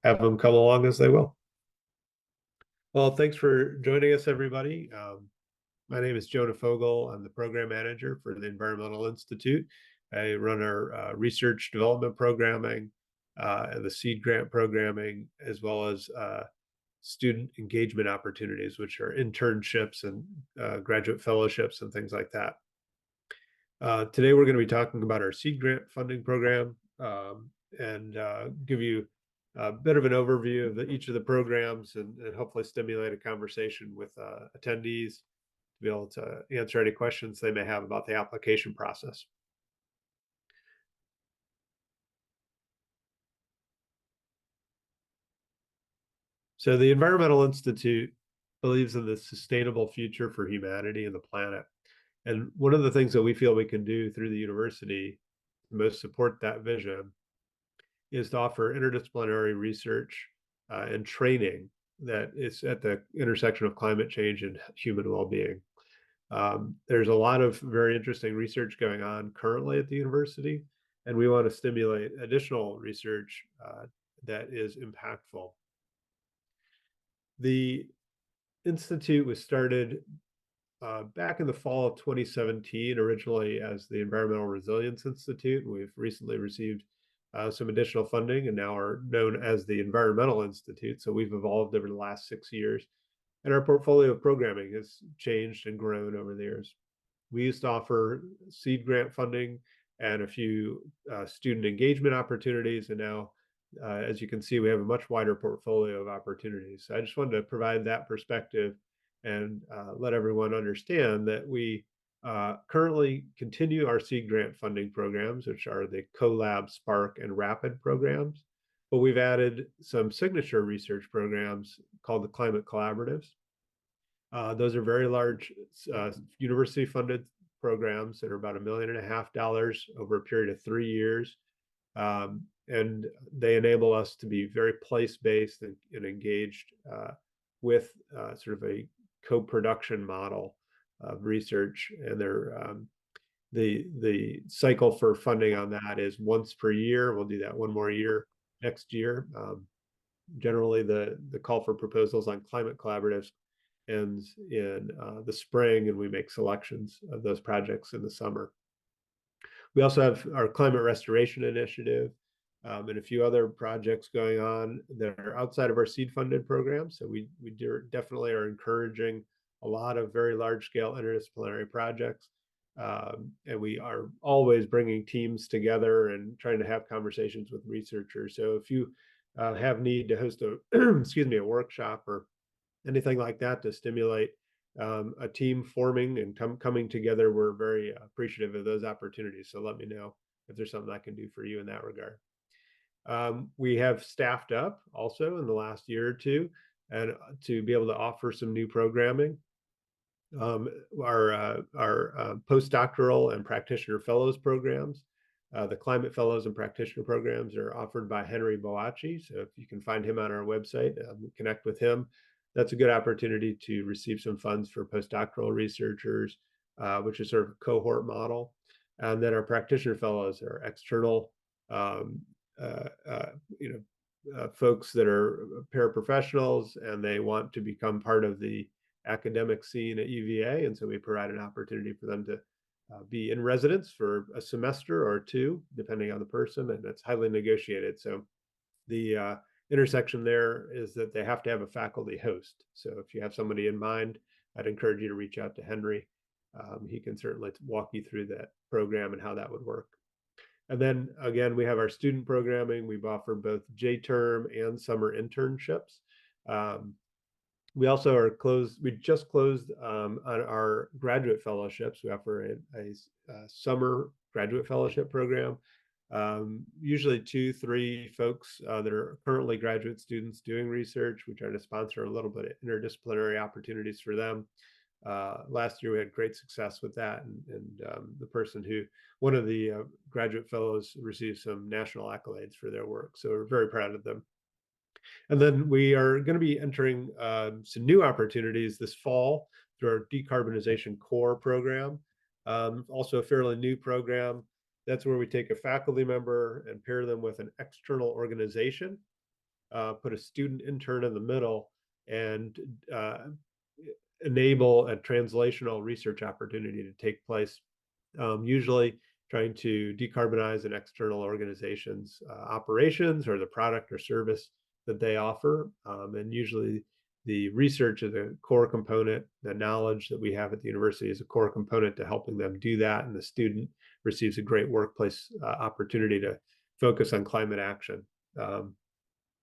have them come along as they will. Well, thanks for joining us, everybody. My name is Jonah Fogel. I'm the program manager for the Environmental Institute. I run our research development programming, the seed grant programming, as well as student engagement opportunities, which are internships and graduate fellowships and things like that. Today, we're going to be talking about our seed grant funding program and give you a bit of an overview of each of the programs and hopefully stimulate a conversation with attendees to be able to answer any questions they may have about the application process. So the Environmental Institute believes in the sustainable future for humanity and the planet. And one of the things that we feel we can do through the university to most support that vision is to offer interdisciplinary research and training that is at the intersection of climate change and human well-being. There's a lot of very interesting research going on currently at the university, and we want to stimulate additional research that is impactful. The Institute was started back in the fall of 2017, originally as the Environmental Resilience Institute. We've recently received some additional funding and now are known as the Environmental Institute. So we've evolved over the last 6 years, and our portfolio of programming has changed and grown over the years. We used to offer seed grant funding and a few student engagement opportunities, and now as you can see, we have a much wider portfolio of opportunities. So I just wanted to provide that perspective and let everyone understand that we currently continue our seed grant funding programs, which are the CoLab, Spark, and Rapid programs. But we've added some signature research programs called the Climate Collaboratives. Those are very large university-funded programs that are about $1.5 million over a period of 3 years. And they enable us to be very place-based and engaged with sort of a co-production model of research. And the cycle for funding on that is once per year. We'll do that one more year next year. Generally, the call for proposals on climate collaboratives ends in the spring, and we make selections of those projects in the summer. We also have our climate restoration initiative and a few other projects going on that are outside of our seed funded program. So we definitely are encouraging a lot of very large scale interdisciplinary projects. And we are always bringing teams together and trying to have conversations with researchers. So if you have need to host a a workshop or anything like that to stimulate a team forming and coming together, we're very appreciative of those opportunities. So let me know if there's something I can do for you in that regard. We have staffed up also in the last year or two and to be able to offer some new programming. Our postdoctoral and practitioner fellows programs, the climate fellows and practitioner programs are offered by Henry Boachi. So if you can find him on our website, connect with him. That's a good opportunity to receive some funds for postdoctoral researchers, which is sort of a cohort model. And then our practitioner fellows are external folks that are paraprofessionals and they want to become part of the academic scene at UVA. And so we provide an opportunity for them to be in residence for a semester or two, depending on the person, and that's highly negotiated. So the intersection there is that they have to have a faculty host. So if you have somebody in mind, I'd encourage you to reach out to Henry. He can certainly walk you through that program and how that would work. And then again, we have our student programming. We've offered both J-term and summer internships. We also are closed. We just closed on our graduate fellowships. We offer a summer graduate fellowship program. Usually 2-3 folks that are currently graduate students doing research. We try to sponsor a little bit of interdisciplinary opportunities for them. Last year we had great success with that, and one of the graduate fellows received some national accolades for their work. So we're very proud of them. And then we are going to be entering some new opportunities this fall through our Decarbonization Core program. Also a fairly new program. That's where we take a faculty member and pair them with an external organization put a student intern in the middle, and enable a translational research opportunity to take place, usually trying to decarbonize an external organization's operations or the product or service that they offer. And usually the research is a core component. The knowledge that we have at the university is a core component to helping them do that. And the student receives a great workplace opportunity to focus on climate action.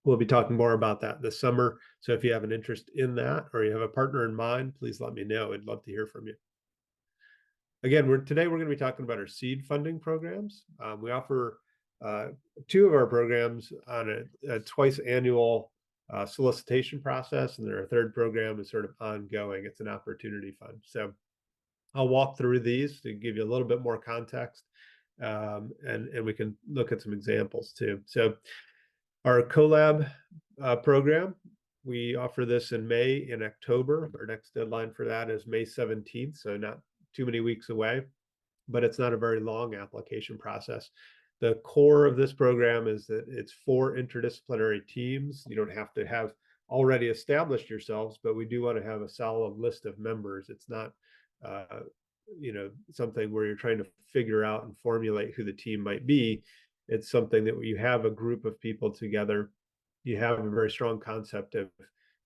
We'll be talking more about that this summer. So if you have an interest in that or you have a partner in mind, please let me know. I'd love to hear from you. Again, today we're going to be talking about our seed funding programs. We offer two of our programs on a twice annual solicitation process, and then our third program is sort of ongoing. It's an opportunity fund. So I'll walk through these to give you a little bit more context, and we can look at some examples too. So our CoLab program, we offer this in May and October. Our next deadline for that is May 17th, so not too many weeks away, but it's not a very long application process. The core of this program is that it's 4 interdisciplinary teams. You don't have to have already established yourselves, but we do want to have a solid list of members. It's not, something where you're trying to figure out and formulate who the team might be. It's something that you have a group of people together. You have a very strong concept of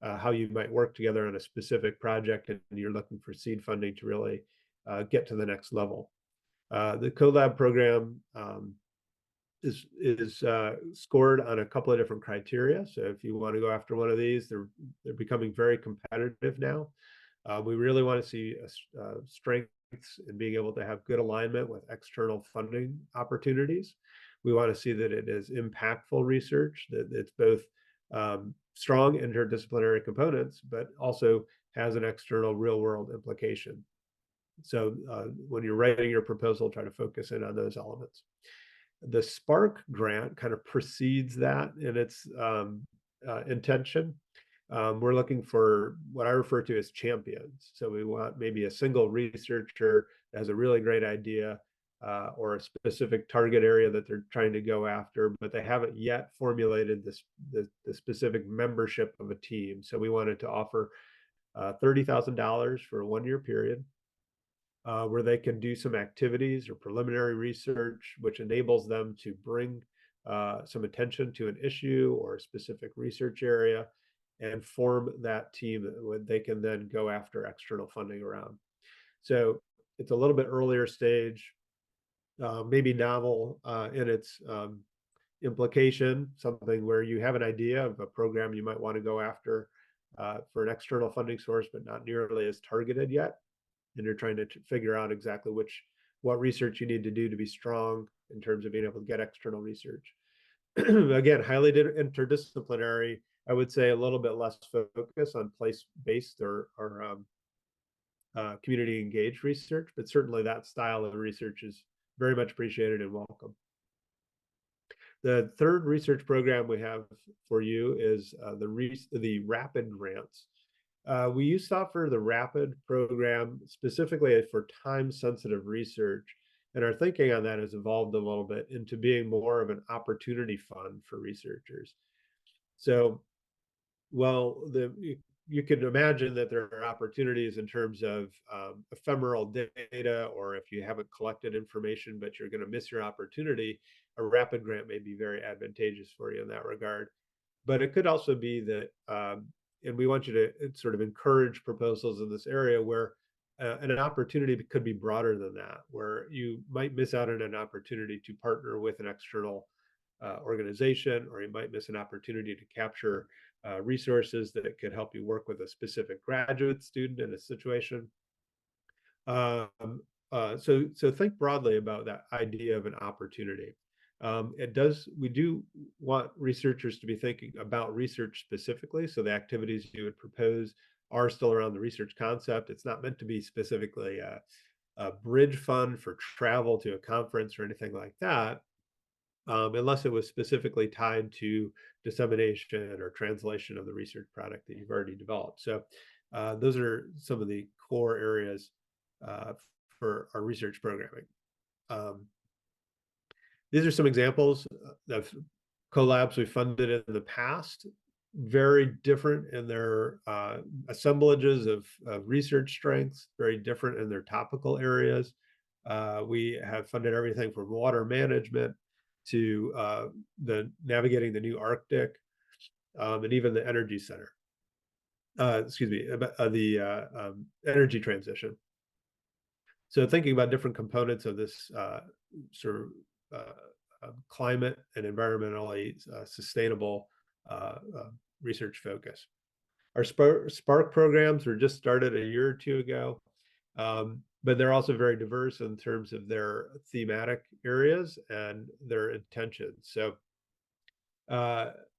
how you might work together on a specific project, and you're looking for seed funding to really get to the next level. The CoLab program is scored on a couple of different criteria. So if you want to go after one of these, they're becoming very competitive now. We really want to see strengths in being able to have good alignment with external funding opportunities. We want to see that it is impactful research, that it's both strong interdisciplinary components, but also has an external real world implication. So when you're writing your proposal, try to focus in on those elements. The Spark grant kind of precedes that in its intention. We're looking for what I refer to as champions. So we want maybe a single researcher that has a really great idea or a specific target area that they're trying to go after, but they haven't yet formulated the specific membership of a team. So we wanted to offer $30,000 for a 1-year period, where they can do some activities or preliminary research, which enables them to bring some attention to an issue or a specific research area and form that team that they can then go after external funding around. So it's a little bit earlier stage, maybe novel in its implication, something where you have an idea of a program you might want to go after for an external funding source, but not nearly as targeted yet. And you're trying to figure out exactly what research you need to do to be strong in terms of being able to get external research. Again, highly interdisciplinary. I would say a little bit less focus on place-based or community engaged research, but certainly that style of research is very much appreciated and welcome. The third research program we have for you is the RAPID grants. We used to offer the RAPID program specifically for time-sensitive research, and our thinking on that has evolved a little bit into being more of an opportunity fund for researchers. So, well, you can imagine that there are opportunities in terms of ephemeral data, or if you haven't collected information but you're going to miss your opportunity, a RAPID grant may be very advantageous for you in that regard. But it could also be that, and we want you to sort of encourage proposals in this area where an opportunity could be broader than that, where you might miss out on an opportunity to partner with an external organization, or you might miss an opportunity to capture resources that could help you work with a specific graduate student in a situation. So think broadly about that idea of an opportunity. We do want researchers to be thinking about research specifically. So the activities you would propose are still around the research concept. It's not meant to be specifically a bridge fund for travel to a conference or anything like that, unless it was specifically tied to dissemination or translation of the research product that you've already developed. So those are some of the core areas for our research programming. These are some examples of collabs we funded in the past, very different in their assemblages of research strengths, very different in their topical areas. We have funded everything from water management to the navigating the new Arctic, and even the energy center. Excuse me, the energy transition. So thinking about different components of this sort of climate and environmentally sustainable research focus. Our Spark programs were just started a year or two ago, but they're also very diverse in terms of their thematic areas and their intentions. So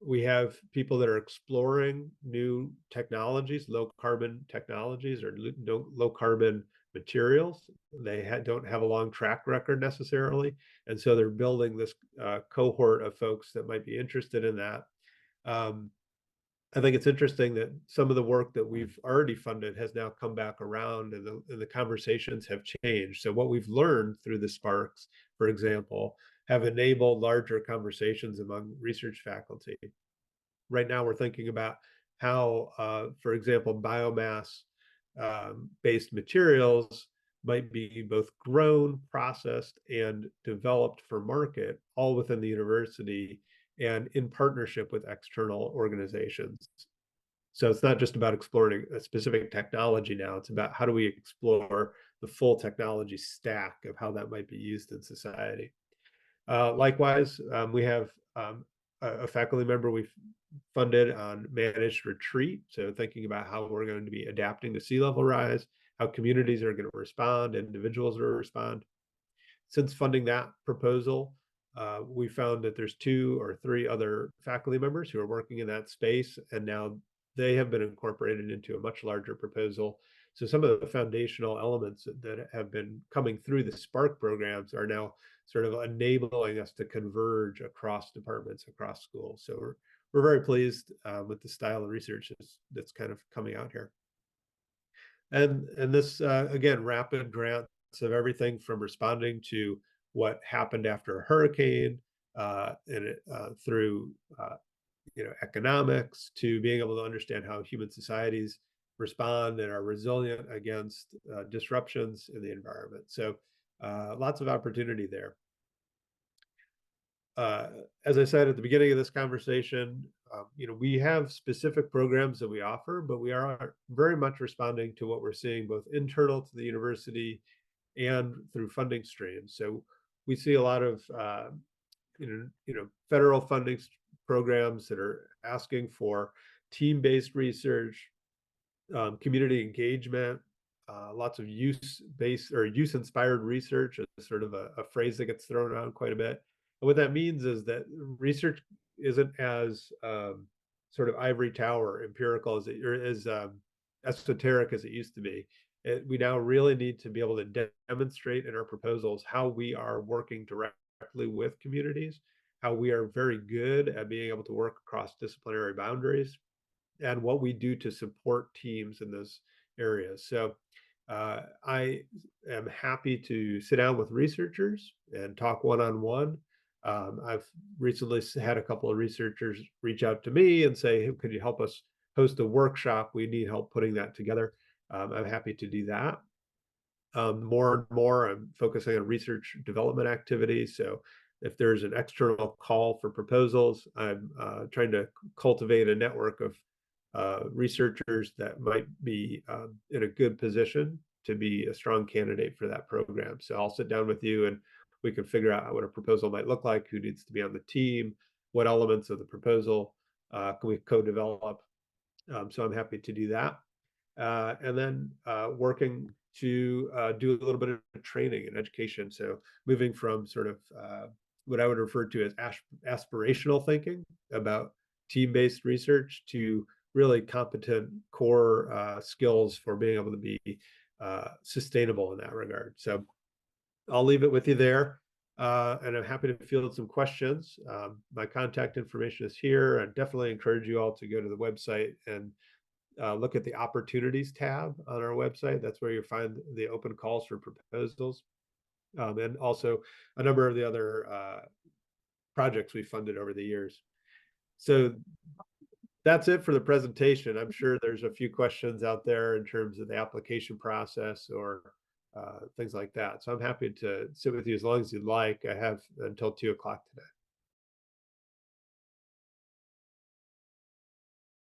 we have people that are exploring new technologies, low carbon technologies, or low carbon materials. They don't have a long track record necessarily, and so they're building this cohort of folks that might be interested in that. Um, I think it's interesting that some of the work that we've already funded has now come back around, and the conversations have changed. So what we've learned through the Sparks, for example, have enabled larger conversations among research faculty. Right now, we're thinking about how, for example, biomass based materials might be both grown, processed, and developed for market, all within the university and in partnership with external organizations. So it's not just about exploring a specific technology now, it's about how do we explore the full technology stack of how that might be used in society. Likewise, we have a faculty member we've funded on managed retreat. So thinking about how we're going to be adapting to sea level rise, how communities are going to respond, individuals will respond. Since funding that proposal, we found that there's 2 or 3 other faculty members who are working in that space, and now they have been incorporated into a much larger proposal. So some of the foundational elements that have been coming through the Spark programs are now sort of enabling us to converge across departments, across schools. So we're very pleased with the style of research that's kind of coming out here. And this again, rapid grants of everything from responding to what happened after a hurricane, through economics, to being able to understand how human societies respond and are resilient against disruptions in the environment. So lots of opportunity there. As I said at the beginning of this conversation, we have specific programs that we offer, but we are very much responding to what we're seeing both internal to the university and through funding streams. So we see a lot of federal funding programs that are asking for team-based research, community engagement, lots of use-based or use-inspired research is sort of a phrase that gets thrown around quite a bit. And what that means is that research isn't as sort of ivory tower empirical as it or as esoteric as it used to be. We now really need to be able to demonstrate in our proposals how we are working directly with communities, how we are very good at being able to work across disciplinary boundaries, and what we do to support teams in those areas. So I am happy to sit down with researchers and talk one-on-one. I've recently had a couple of researchers reach out to me and say, hey, could you help us host a workshop? We need help putting that together. I'm happy to do that. More and more, I'm focusing on research development activities. So if there's an external call for proposals, I'm trying to cultivate a network of researchers that might be in a good position to be a strong candidate for that program. So I'll sit down with you and we can figure out what a proposal might look like, who needs to be on the team, what elements of the proposal can we co-develop. So I'm happy to do that. And then working to do a little bit of training and education. So moving from sort of what I would refer to as aspirational thinking about team-based research to really competent core skills for being able to be sustainable in that regard. So I'll leave it with you there. And I'm happy to field some questions. My contact information is here. I definitely encourage you all to go to the website and look at the opportunities tab on our website. That's where you'll find the open calls for proposals. And also a number of the other projects we funded over the years. So that's it for the presentation. I'm sure there's a few questions out there in terms of the application process or things like that. So I'm happy to sit with you as long as you'd like. I have until 2 o'clock today.